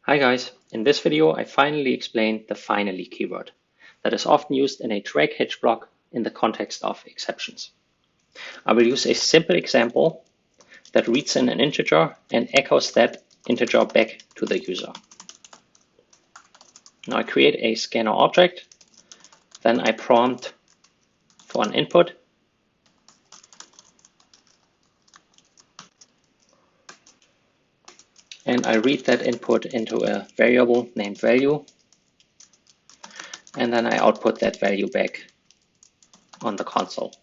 Hi guys, in this video I finally explained the finally keyword that is often used in a try catch block in the context of exceptions. I will use a simple example that reads in an integer and echoes that integer back to the user. Now I create a scanner object, then I prompt for an input, and I read that input into a variable named value, and then I output that value back on the console.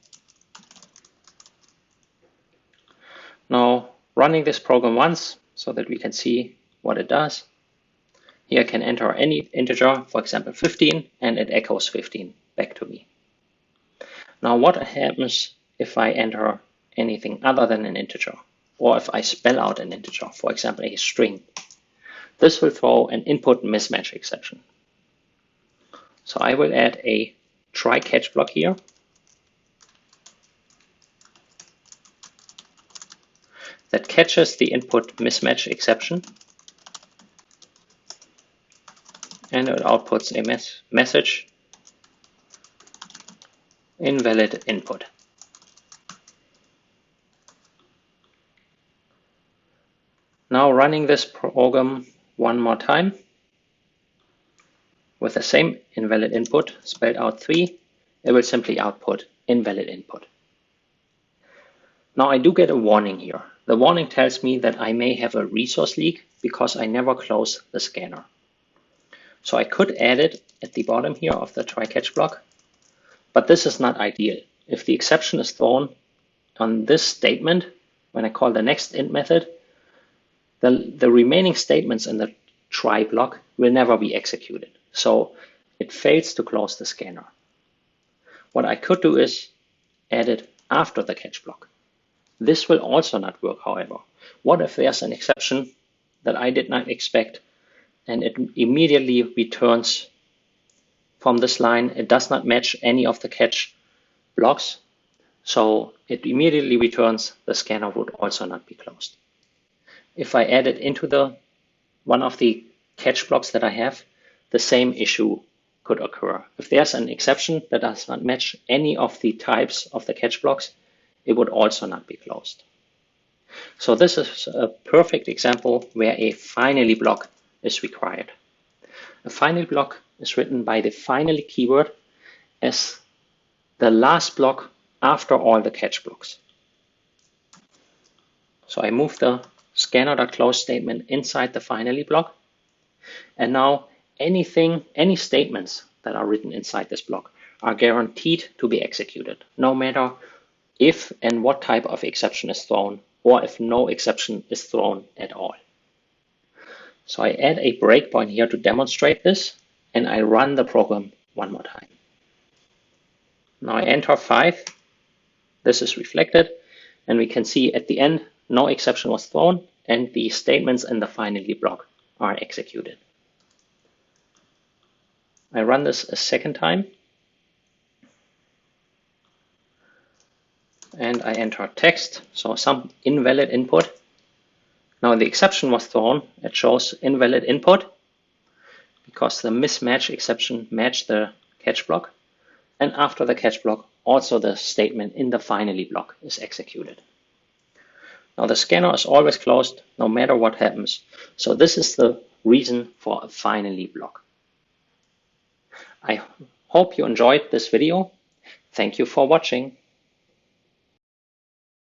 Now running this program once so that we can see what it does. Here I can enter any integer, for example 15, and it echoes 15 back to me. Now what happens if I enter anything other than an integer, or if I spell out an integer, for example a string? This will throw an input mismatch exception. So I will add a try catch block here. That catches the input mismatch exception, and it outputs a message invalid input. Now running this program one more time with the same invalid input spelled out 3, it will simply output invalid input. Now I do get a warning here. The warning tells me that I may have a resource leak because I never close the scanner. So I could add it at the bottom here of the try catch block, but this is not ideal. If the exception is thrown on this statement, when I call the next int method, the remaining statements in the try block will never be executed. So it fails to close the scanner. What I could do is add it after the catch block. This will also not work, however. What if there's an exception that I did not expect and it immediately returns from this line? It does not match any of the catch blocks, so it immediately returns the scanner would also not be closed. If I add it into one of the catch blocks that I have, the same issue could occur. If there's an exception that does not match any of the types of the catch blocks, it would also not be closed. So this is a perfect example where a finally block is required. A finally block is written by the finally keyword as the last block after all the catch blocks. So I move the scanner.close statement inside the finally block, and now any statements that are written inside this block are guaranteed to be executed, no matter if and what type of exception is thrown, or if no exception is thrown at all. So I add a breakpoint here to demonstrate this, and I run the program one more time. Now I enter 5. This is reflected, and we can see at the end no exception was thrown, and the statements in the finally block are executed. I run this a second time, and I enter text, so some invalid input. Now the exception was thrown. It shows invalid input because the mismatch exception matched the catch block, and after the catch block also the statement in the finally block is executed. Now the scanner is always closed no matter what happens, so this is the reason for a finally block. I hope you enjoyed this video. Thank you for watching.